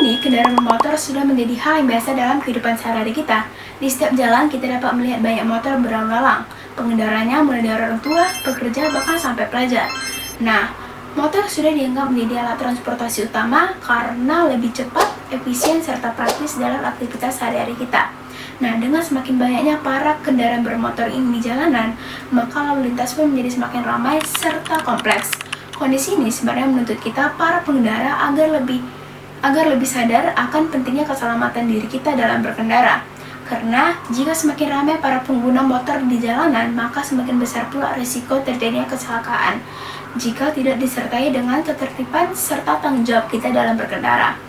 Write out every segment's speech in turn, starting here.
ini, kendaraan bermotor sudah menjadi hal yang biasa dalam kehidupan sehari-hari kita. Di setiap jalan, kita dapat melihat banyak motor berlalu lalang. Pengendaranya mulai dari orang tua, pekerja, bahkan sampai pelajar. Nah, motor sudah dianggap menjadi alat transportasi utama karena lebih cepat, efisien, serta praktis dalam aktivitas sehari-hari kita. Nah, dengan semakin banyaknya para kendaraan bermotor ini di jalanan, maka lalu lintas pun menjadi semakin ramai serta kompleks. Kondisi ini sebenarnya menuntut kita, para pengendara, agar lebih sadar akan pentingnya keselamatan diri kita dalam berkendara. Karena jika semakin ramai para pengguna motor di jalanan, maka semakin besar pula risiko terjadinya kecelakaan jika tidak disertai dengan ketertiban serta tanggung jawab kita dalam berkendara.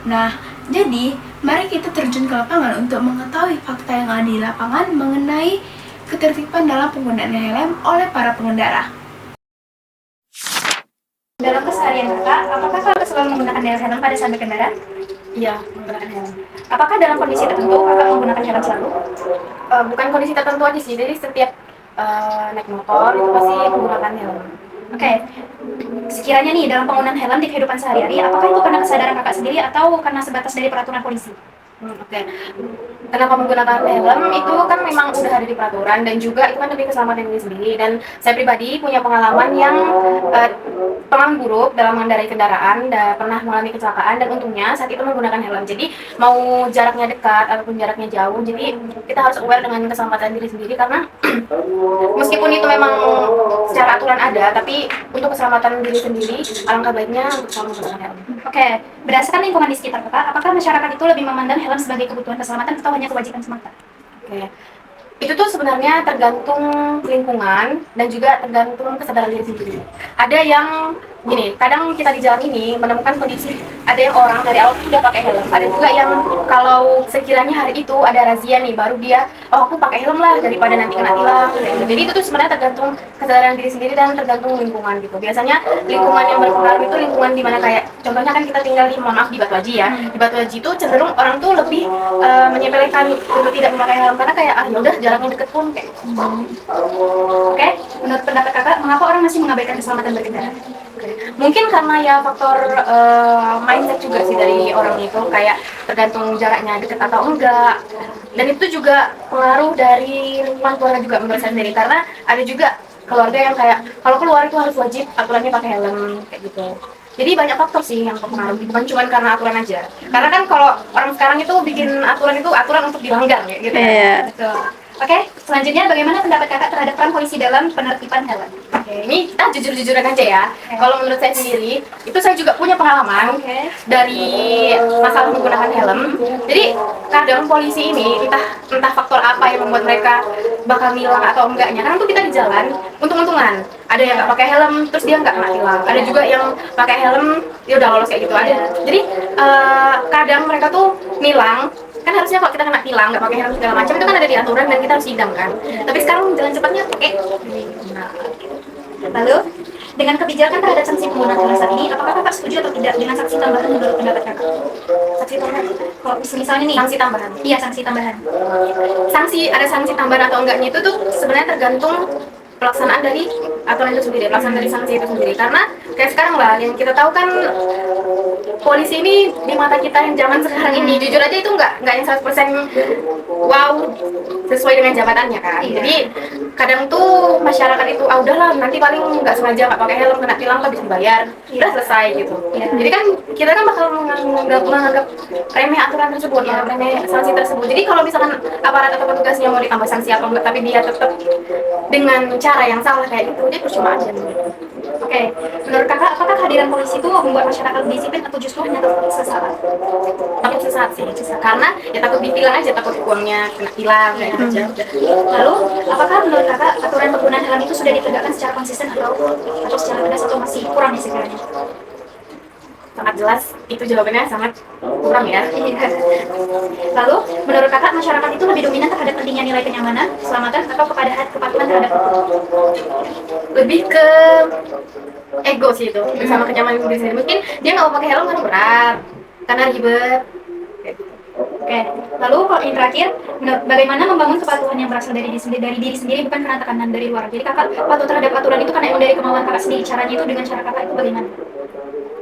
Nah, jadi mari kita terjun ke lapangan untuk mengetahui fakta yang ada di lapangan mengenai ketertiban dalam penggunaan helm oleh para pengendara. Dalam keseharian kakak, apakah kakak selalu menggunakan helm pada saat berkendara? Iya, menggunakan helm. Apakah dalam kondisi tertentu kakak menggunakan helm selalu? Bukan kondisi tertentu aja sih, jadi setiap naik motor itu pasti menggunakan helm. Oke. Sekiranya nih dalam penggunaan helm di kehidupan sehari-hari, apakah itu karena kesadaran kakak sendiri atau karena sebatas dari peraturan polisi? Oke. Kenapa menggunakan helm itu kan memang udah ada di peraturan dan juga itu kan demi keselamatan diri sendiri. Dan saya pribadi punya pengalaman yang pengalaman buruk dalam mengendarai kendaraan dan pernah mengalami kecelakaan, dan untungnya saat itu menggunakan helm. Jadi mau jaraknya dekat ataupun jaraknya jauh, jadi kita harus aware dengan keselamatan diri sendiri, karena meskipun itu memang secara aturan ada, tapi untuk keselamatan diri sendiri alangkah baiknya untuk selalu menggunakan helm. Oke, berdasarkan lingkungan di sekitar kakak, apakah masyarakat itu lebih memandang helm sebagai kebutuhan keselamatan atau hanya kewajiban semata? Oke. Itu tuh sebenarnya tergantung lingkungan dan juga tergantung kesadaran diri sendiri. Ada yang gini, kadang kita di jalan ini menemukan kondisi ada yang orang dari awal sudah pakai helm, ada juga yang kalau sekiranya hari itu ada razia nih, baru dia, oh aku pakai helm lah daripada nanti kena tilang. Jadi itu tuh sebenarnya tergantung kesadaran diri sendiri dan tergantung lingkungan gitu. Biasanya lingkungan yang berpengaruh itu lingkungan di mana kayak contohnya kan kita tinggal di, mohon maaf, di Batu Haji ya. Di Batu Haji itu cenderung orang tuh lebih menyepelekan untuk tidak memakai helm, karena kayak ya udah jaraknya deket pun kayak. Oke, menurut pendapat kakak, mengapa orang masih mengabaikan keselamatan berkendara? Mungkin karena ya faktor mindset juga sih dari orang itu, kayak tergantung jaraknya deket atau enggak, dan itu juga pengaruh dari lingkungan keluarga juga menurut saya sendiri, karena ada juga keluarga yang kayak kalau keluar itu harus wajib aturannya pakai helm kayak gitu. Jadi banyak faktor sih yang mempengaruhi, bukan cuma karena aturan aja. Karena kan kalau orang sekarang itu bikin aturan itu aturan untuk dilanggar ya gitu. Betul. Oke, selanjutnya bagaimana pendapat kakak terhadap peran polisi dalam penertiban helm? Oke, ini kita jujur-jujuran aja ya. Kalau menurut saya sendiri, itu saya juga punya pengalaman dari masalah menggunakan helm. Jadi kadang polisi ini entah faktor apa yang membuat mereka bakal nilang atau enggaknya. Karena tuh kita di jalan, untung-untungan. Ada yang nggak pakai helm, terus dia nggak kena tilang. Ada juga yang pakai helm, dia udah lolos kayak gitu aja. Jadi kadang mereka tuh nilang. Kan harusnya kalau kita kena tilang nggak pakai helm segala macam itu kan ada di aturan dan kita harus sidang kan. Tapi sekarang jalan cepatnya pakai. Lalu, dengan kebijakan terhadap sanksi penggunaan helm saat ini, apakah kakak setuju atau tidak dengan sanksi tambahan menurut pendapat kakak? Sanksi tambahan. Kalau misalnya nih, Sanksi tambahan. iya, sanksi tambahan. Ada sanksi tambahan atau enggaknya itu tuh sebenarnya tergantung pelaksanaan dari aturan itu sendiri, pelaksanaan dari sanksi itu sendiri. Karena kayak sekarang lah, yang kita tahu kan polisi ini di mata kita yang zaman sekarang ini, jujur aja itu nggak yang 100% wow sesuai dengan jabatannya kan. Jadi kadang tuh masyarakat itu udahlah nanti paling nggak sengaja nggak pakai helm kena tilang habis dibayar, udah selesai gitu. Jadi kan kita kan bakal menganggap remeh aturan tersebut, remeh sanksi tersebut. Jadi kalau misalkan aparat atau petugasnya mau ditambah sanksi atau enggak, tapi dia tetap dengan cara yang salah kayak gitu, dia percuma aja. Oke, menurut kakak, apakah kehadiran polisi itu membuat masyarakat lebih disiplin atau justru hanya takut sesaat? Takut sesaat sih, karena ya takut ditilang aja, takut uangnya kena tilang kayak gitu aja. Lalu, apakah menurut kakak aturan penggunaan helm itu sudah ditegakkan secara konsisten atau secara tegas atau masih kurang ya sekiranya? Sangat jelas, itu jawabannya sangat kurang ya. Lalu, menurut kakak masyarakat itu lebih dominan terhadap pentingnya nilai kenyamanan, keselamatan, atau kepatuhan terhadap hukum? Lebih ke ego sih itu, bersama kenyamanan diri sendiri. Mungkin dia nggak mau pakai helm karena berat, karena ribet. Oke, lalu kalau yang terakhir, bagaimana membangun kepatuhan yang berasal dari diri sendiri bukan karena tekanan dari luar? Jadi kakak patuh terhadap aturan itu karena emang dari kemauan kakak sendiri. Caranya itu dengan cara kakak itu bagaimana?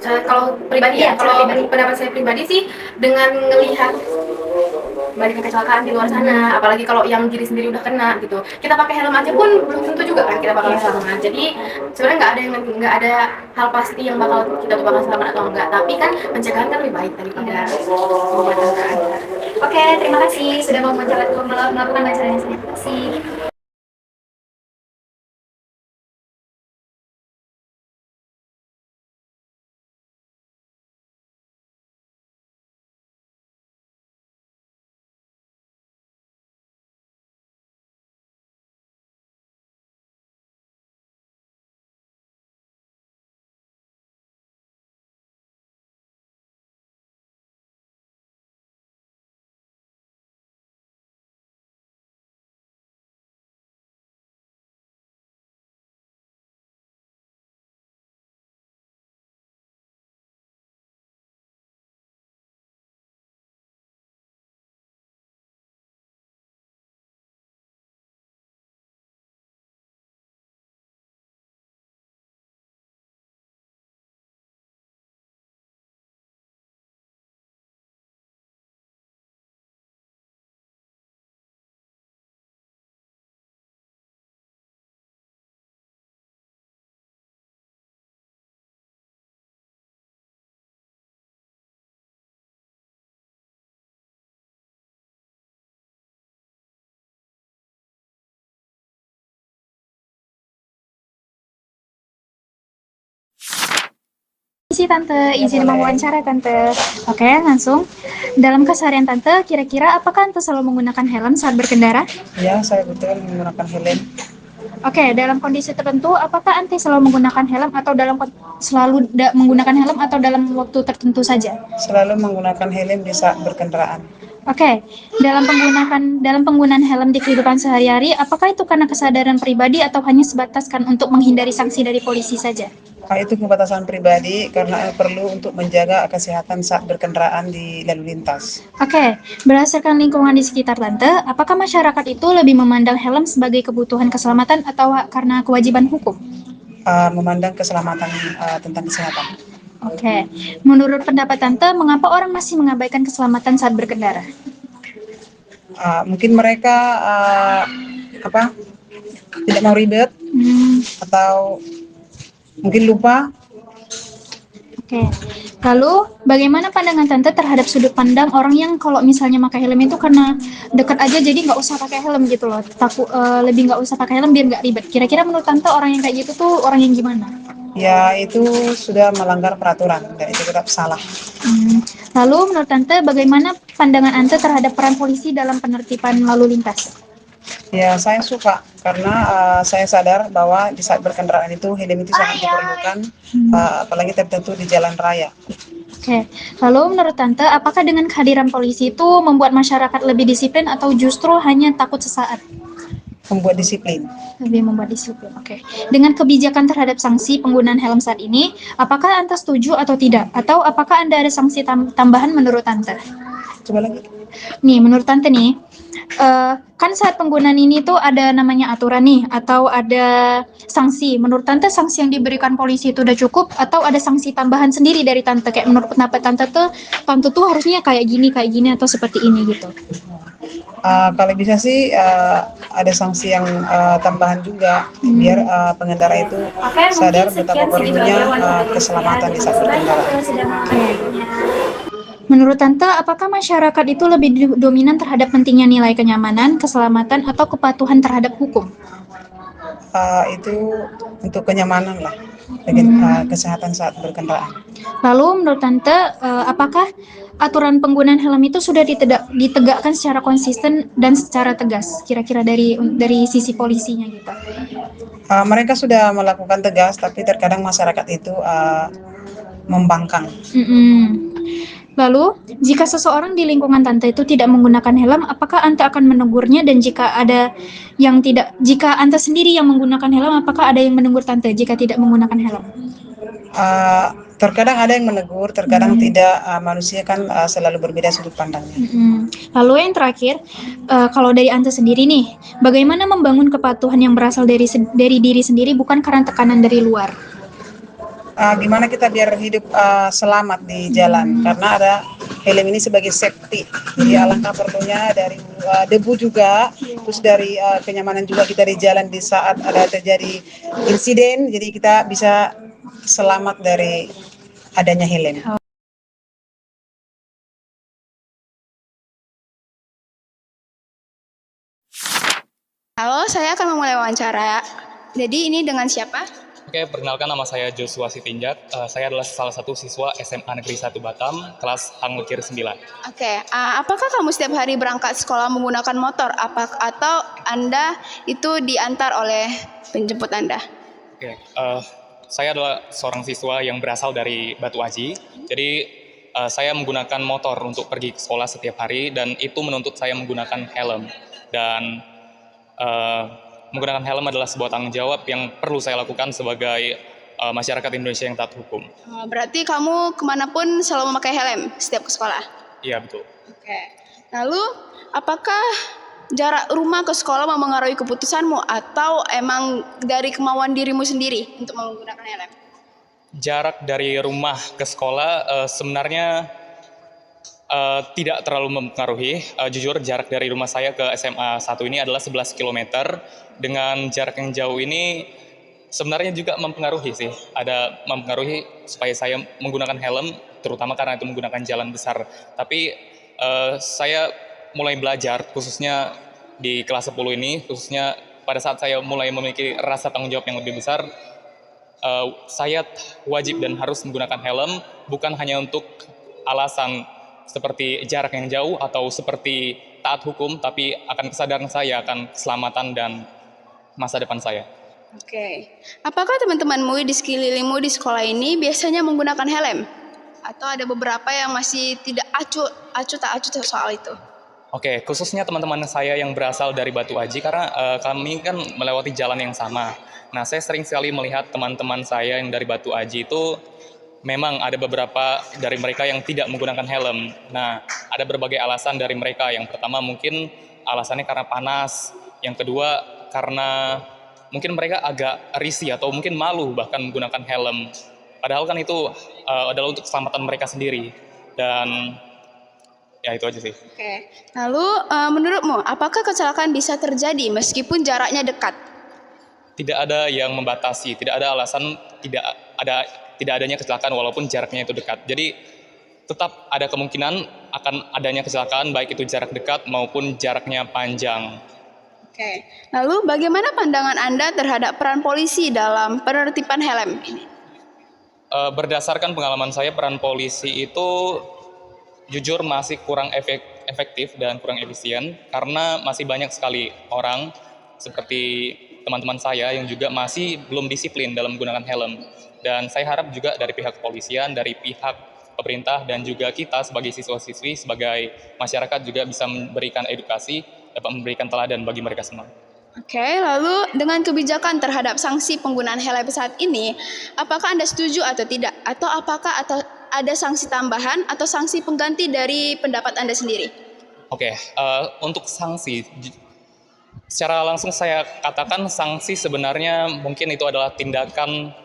Kalau pribadi Iya, ya, kalau pribadi. pendapat saya pribadi sih, dengan ngelihat banyaknya kecelakaan di luar sana, apalagi kalau yang diri sendiri udah kena gitu, kita pakai helm aja pun belum tentu juga kan kita bakal selamat. Jadi sebenarnya nggak ada hal pasti yang bakal kita tuh bakal selamat atau enggak, tapi kan pencegahan kan lebih baik daripada pengobatan. Oke, terima kasih sudah mau melakukan acaranya saya. Terima kasih. Tante, izin mewawancara Tante. Oke, langsung. Dalam keseharian Tante, kira-kira apakah Tante selalu menggunakan helm saat berkendara? Ya, saya betul menggunakan helm. Oke, dalam kondisi tertentu, apakah Ante selalu menggunakan helm atau menggunakan helm atau dalam waktu tertentu saja? Selalu menggunakan helm di saat berkendaraan. Oke, dalam penggunaan helm di kehidupan sehari-hari, apakah itu karena kesadaran pribadi atau hanya sebatas kan untuk menghindari sanksi dari polisi saja? Itu kebatasan pribadi karena perlu untuk menjaga kesehatan saat berkendaraan di lalu lintas. Oke, berdasarkan lingkungan di sekitar Tante, apakah masyarakat itu lebih memandang helm sebagai kebutuhan keselamatan atau karena kewajiban hukum? Memandang keselamatan tentang kesehatan. Oke, menurut pendapat Tante, mengapa orang masih mengabaikan keselamatan saat berkendara? Mungkin mereka tidak mau ribet atau mungkin lupa. Oke, lalu bagaimana pandangan Tante terhadap sudut pandang orang yang kalau misalnya pakai helm itu karena dekat aja jadi nggak usah pakai helm gitu loh, lebih nggak usah pakai helm biar nggak ribet. Kira-kira menurut Tante orang yang kayak gitu tuh orang yang gimana? Ya, itu sudah melanggar peraturan dan itu tetap salah. Lalu menurut Tante bagaimana pandangan Tante terhadap peran polisi dalam penertiban lalu lintas? Ya, saya suka karena saya sadar bahwa di saat berkendaraan itu helm itu sangat diperlukan, apalagi tertentu di jalan raya. Oke, lalu menurut Tante, apakah dengan kehadiran polisi itu membuat masyarakat lebih disiplin atau justru hanya takut sesaat? Membuat disiplin. Lebih membuat disiplin, oke. Dengan kebijakan terhadap sanksi penggunaan helm saat ini, apakah Anda setuju atau tidak? Atau apakah Anda ada sanksi tambahan menurut Tante? Coba lagi. Nih, menurut Tante nih, kan saat penggunaan ini tuh ada namanya aturan nih, atau ada sanksi. Menurut Tante, sanksi yang diberikan polisi itu udah cukup, atau ada sanksi tambahan sendiri dari Tante? Kayak menurut pendapat Tante tuh harusnya kayak gini, atau seperti ini gitu. Kalau bisa sih ada sanksi yang tambahan juga biar pengendara itu sadar betapa perlunya keselamatan di saat berkendara. Menurut Tante, apakah masyarakat itu lebih dominan terhadap pentingnya nilai kenyamanan, keselamatan, atau kepatuhan terhadap hukum? Itu untuk kenyamanan lah, kesehatan saat berkendaraan. Lalu menurut Tante, apakah aturan penggunaan helm itu sudah ditegakkan secara konsisten dan secara tegas? Kira-kira dari sisi polisinya gitu. Mereka sudah melakukan tegas, tapi terkadang masyarakat itu membangkang. Lalu, jika seseorang di lingkungan Tante itu tidak menggunakan helm, apakah Anda akan menegurnya? Dan jika Anda sendiri yang menggunakan helm, apakah ada yang menegur Tante jika tidak menggunakan helm? Terkadang ada yang menegur, terkadang tidak. Manusia kan selalu berbeda sudut pandangnya. Lalu yang terakhir, kalau dari Anda sendiri nih, bagaimana membangun kepatuhan yang berasal dari diri sendiri bukan karena tekanan dari luar? gimana kita biar hidup selamat di jalan, karena ada helm ini sebagai safety. Jadi alangkah perlunya dari debu juga, terus dari kenyamanan juga kita di jalan di saat ada terjadi insiden, jadi kita bisa selamat dari adanya helm. Halo, saya akan memulai wawancara. Jadi ini dengan siapa? Oke, perkenalkan nama saya Joshua Sitinjak. Saya adalah salah satu siswa SMA Negeri 1 Batam, kelas Hangukir 9. Oke, apakah kamu setiap hari berangkat sekolah menggunakan motor? Atau Anda itu diantar oleh penjemput Anda? Oke, saya adalah seorang siswa yang berasal dari Batu Aji. Jadi, saya menggunakan motor untuk pergi ke sekolah setiap hari, dan itu menuntut saya menggunakan helm. Dan menggunakan helm adalah sebuah tanggung jawab yang perlu saya lakukan sebagai masyarakat Indonesia yang taat hukum. Berarti kamu kemanapun selalu memakai helm setiap ke sekolah? Iya, betul. Oke. Lalu, apakah jarak rumah ke sekolah mempengaruhi keputusanmu atau emang dari kemauan dirimu sendiri untuk menggunakan helm? Jarak dari rumah ke sekolah sebenarnya tidak terlalu mempengaruhi. Jujur, jarak dari rumah saya ke SMA 1 ini adalah 11 km. Dengan jarak yang jauh ini sebenarnya juga mempengaruhi sih. Ada mempengaruhi supaya saya menggunakan helm, terutama karena itu menggunakan jalan besar. Tapi saya mulai belajar, khususnya di kelas 10 ini, khususnya pada saat saya mulai memiliki rasa tanggung jawab yang lebih besar, saya wajib dan harus menggunakan helm, bukan hanya untuk alasan seperti jarak yang jauh atau seperti taat hukum, tapi akan kesadaran saya akan keselamatan dan masa depan saya. Oke. Apakah teman-temanmu di sekelilingmu di sekolah ini biasanya menggunakan helm? Atau ada beberapa yang masih tidak tak acuh soal itu? Oke, khususnya teman-teman saya yang berasal dari Batu Aji, karena kami kan melewati jalan yang sama. Nah, saya sering sekali melihat teman-teman saya yang dari Batu Aji itu memang ada beberapa dari mereka yang tidak menggunakan helm. Nah, ada berbagai alasan dari mereka. Yang pertama mungkin alasannya karena panas. Yang kedua karena mungkin mereka agak risih atau mungkin malu bahkan menggunakan helm. Padahal kan itu adalah untuk keselamatan mereka sendiri. Dan ya itu aja sih. Oke. Lalu menurutmu apakah kecelakaan bisa terjadi meskipun jaraknya dekat? Tidak ada yang membatasi, tidak ada alasan tidak adanya kecelakaan walaupun jaraknya itu dekat. Jadi tetap ada kemungkinan akan adanya kecelakaan baik itu jarak dekat maupun jaraknya panjang. Oke. Lalu bagaimana pandangan Anda terhadap peran polisi dalam penertiban helm ini? Berdasarkan pengalaman saya, peran polisi itu jujur masih kurang efektif dan kurang efisien karena masih banyak sekali orang seperti teman-teman saya yang juga masih belum disiplin dalam menggunakan helm. Dan saya harap juga dari pihak kepolisian, dari pihak pemerintah, dan juga kita sebagai siswa-siswi, sebagai masyarakat juga bisa memberikan edukasi, dapat memberikan teladan bagi mereka semua. Oke, lalu dengan kebijakan terhadap sanksi penggunaan helm saat ini, apakah Anda setuju atau tidak? Atau apakah ada sanksi tambahan atau sanksi pengganti dari pendapat Anda sendiri? Oke, untuk sanksi, secara langsung saya katakan sanksi sebenarnya mungkin itu adalah tindakan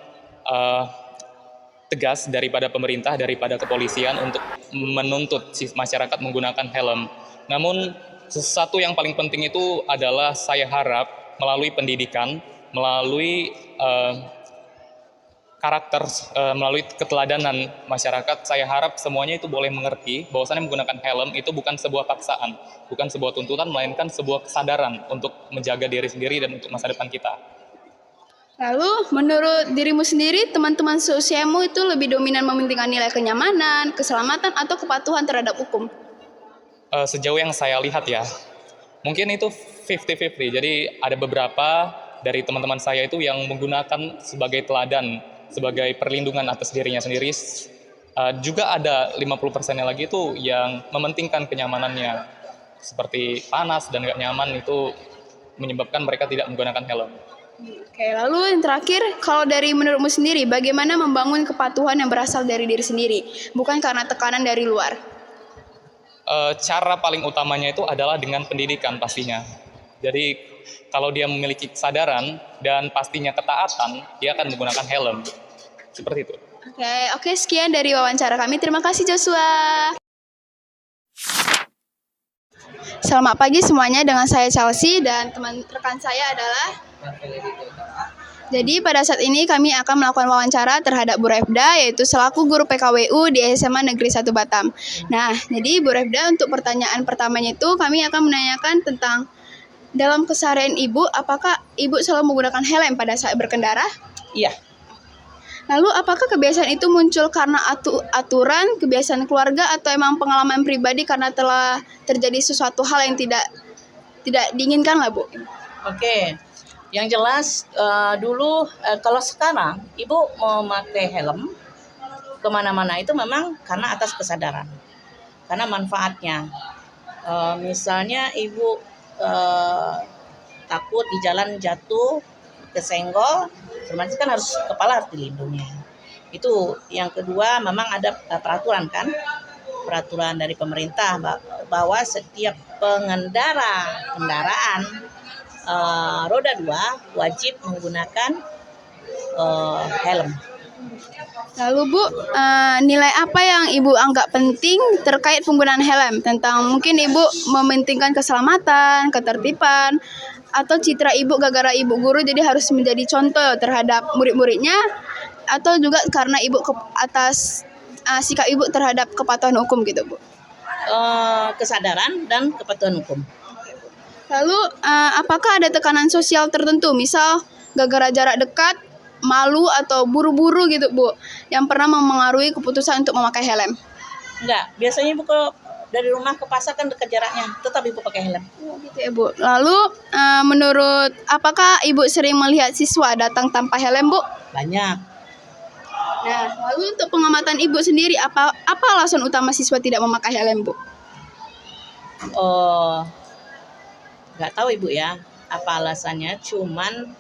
tegas daripada pemerintah, daripada kepolisian untuk menuntut masyarakat menggunakan helm. Namun sesuatu yang paling penting itu adalah saya harap melalui pendidikan, melalui karakter, melalui keteladanan masyarakat, saya harap semuanya itu boleh mengerti bahwasannya menggunakan helm itu bukan sebuah paksaan, bukan sebuah tuntutan, melainkan sebuah kesadaran untuk menjaga diri sendiri dan untuk masa depan kita. Lalu, menurut dirimu sendiri, teman-teman seusiamu itu lebih dominan mementingkan nilai kenyamanan, keselamatan, atau kepatuhan terhadap hukum? Sejauh yang saya lihat ya, mungkin itu 50-50. Jadi ada beberapa dari teman-teman saya itu yang menggunakan sebagai teladan, sebagai perlindungan atas dirinya sendiri. Juga ada 50%-nya lagi itu yang mementingkan kenyamanannya. Seperti panas dan gak nyaman itu menyebabkan mereka tidak menggunakan helm. Oke, lalu yang terakhir, kalau dari menurutmu sendiri, bagaimana membangun kepatuhan yang berasal dari diri sendiri, bukan karena tekanan dari luar? Cara paling utamanya itu adalah dengan pendidikan pastinya. Jadi kalau dia memiliki kesadaran dan pastinya ketaatan, dia akan menggunakan helm. Seperti itu. Oke, sekian dari wawancara kami. Terima kasih Joshua. Selamat pagi semuanya, dengan saya Chelsea dan teman rekan saya adalah. Jadi pada saat ini kami akan melakukan wawancara terhadap Bu Refda, yaitu selaku guru PKWU di SMA Negeri 1 Batam. Nah, jadi Bu Refda, untuk pertanyaan pertamanya itu kami akan menanyakan tentang dalam keseharian Ibu, apakah Ibu selalu menggunakan helm pada saat berkendara? Iya. Lalu apakah kebiasaan itu muncul karena aturan, kebiasaan keluarga, atau emang pengalaman pribadi karena telah terjadi sesuatu hal yang tidak diinginkan lah, Bu? Oke. Yang jelas dulu kalau sekarang Ibu memakai helm kemana-mana itu memang karena atas kesadaran, karena manfaatnya. Misalnya Ibu takut di jalan jatuh, kesenggol, otomatis kan harus kepala harus dilindungi. Itu yang kedua, memang ada peraturan kan, peraturan dari pemerintah bahwa setiap pengendara kendaraan roda 2 wajib menggunakan helm. Lalu Bu, nilai apa yang Ibu anggap penting terkait penggunaan helm? Tentang mungkin Ibu mementingkan keselamatan, ketertiban, atau citra Ibu gara-gara Ibu guru jadi harus menjadi contoh terhadap murid-muridnya, atau juga karena Ibu atas sikap Ibu terhadap kepatuhan hukum gitu, Bu? Kesadaran dan kepatuhan hukum. Lalu apakah ada tekanan sosial tertentu, misal gara-gara jarak dekat, malu, atau buru-buru gitu, Bu, yang pernah memengaruhi keputusan untuk memakai helm? Enggak, biasanya Ibu kalau dari rumah ke pasar kan dekat jaraknya, tetap Ibu pakai helm. Gitu ya, Bu. Lalu menurut, apakah Ibu sering melihat siswa datang tanpa helm, Bu? Banyak. Nah, lalu untuk pengamatan Ibu sendiri, apa alasan utama siswa tidak memakai helm, Bu? Nggak tahu Ibu ya, apa alasannya. Cuman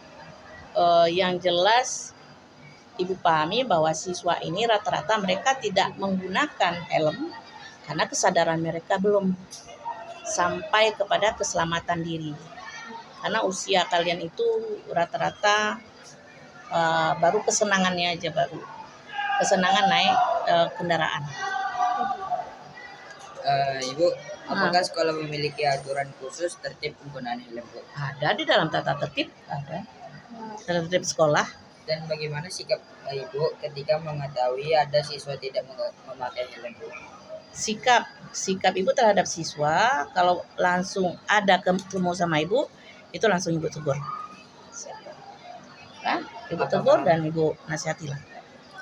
yang jelas Ibu pahami bahwa siswa ini rata-rata mereka tidak menggunakan helm karena kesadaran mereka belum sampai kepada keselamatan diri. Karena usia kalian itu rata-rata baru kesenangannya aja, baru kesenangan naik kendaraan. Ibu, apakah sekolah memiliki aturan khusus tertib penggunaan helm, Bu? Ada di dalam tata tertib, ada tata tertib sekolah. Dan bagaimana sikap Ibu ketika mengetahui ada siswa tidak memakai helm, Bu? Sikap Ibu terhadap siswa, kalau langsung ada ketemu sama Ibu, itu langsung Ibu tegur. Nah, Ibu tegur dan Ibu nasihatilah.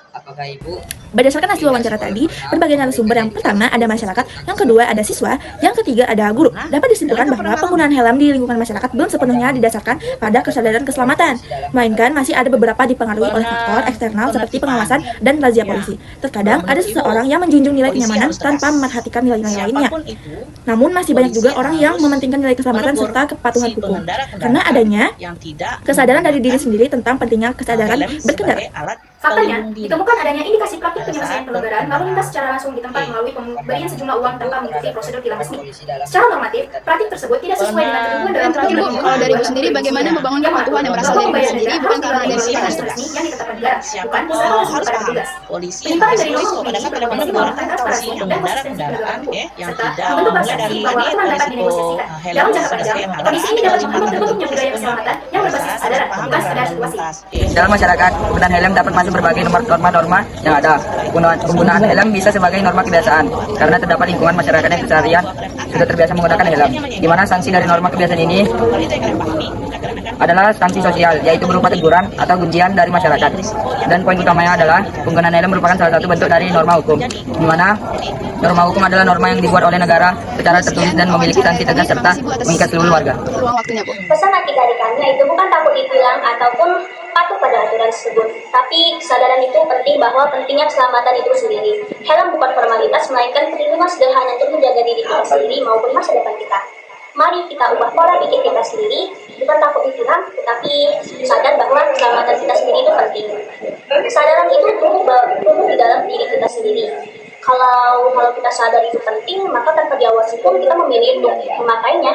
Apakah Ibu Berdasarkan hasil wawancara tadi, berbagai narasumber, yang pertama ada masyarakat, yang kedua ada siswa, yang ketiga ada guru. Dapat disimpulkan bahwa penggunaan helm di lingkungan masyarakat belum sepenuhnya didasarkan pada kesadaran keselamatan, melainkan masih ada beberapa dipengaruhi oleh faktor eksternal seperti pengawasan dan razia polisi. Terkadang ada seseorang yang menjunjung nilai kenyamanan tanpa memerhatikan nilai-nilai lainnya. Namun masih banyak juga orang yang mementingkan nilai keselamatan serta kepatuhan hukum. Karena adanya kesadaran dari diri sendiri tentang pentingnya kesadaran berkendara. Faktanya, ditemukan adanya indikasi praktik penyelesaian pelanggaran lalu lintas secara langsung di tempat melalui pemberian sejumlah uang tanpa mengikuti prosedur tilang resmi. Secara normatif, praktik tersebut tidak sesuai dengan ketentuan dalam Terakhir, Bu, kalau dari Ibu sendiri bagaimana membangun kepatuhan yang berasal dari diri sendiri, bukan karena dari polisi tekanan resmi yang ditetapkan negara, bukan Harus pada paham, petugas. polisi Penyimpangan dari harus norma pada hukum pada polisi menegur melakukan transparansi yang dan mengendarai konsistensi kendaraan hukum, yang serta tidak membentuk mulai persepsi dari bahwa aturan dapat risiko dinegosiasikan. helm Dalam jangka sudah panjang, saya halal. kondisi ini dapat membentuk terbentuknya budaya keselamatan yang berbasis kesadaran, bukan sekedar situasi. dalam masyarakat, penggunaan helm dapat masuk berbagai norma-norma yang ada. Penggunaan helm bisa sebagai norma kebiasaan karena terdapat lingkungan masyarakat yang keseharian sudah terbiasa menggunakan helm. Di mana sanksi dari norma kebiasaan ini adalah sanksi sosial, yaitu berupa teguran atau kuncian dari masyarakat. Dan poin utamanya adalah penggunaan helm merupakan salah satu bentuk dari norma hukum, di mana norma hukum adalah norma yang dibuat oleh negara secara tertulis dan memiliki sanksi tegas serta mengikat seluruh warga. ruang waktunya, Bu? Pesan adik-adikannya itu bukan takut ditilang ataupun patuh pada aturan tersebut, tapi kesadaran itu penting bahwa pentingnya keselamatan itu sendiri. Helm bukan formalitas, melainkan perlindungan sederhana untuk menjaga diri kita sendiri maupun masa depan kita. Mari kita ubah pola pikir kita sendiri, bukan takut ditilang, tetapi sadar bahwa keselamatan kita sendiri itu penting. Kesadaran itu tumbuh di dalam diri kita sendiri. Kalau kita sadar itu penting, maka tanpa diawasi pun kita memilih untuk memakainya.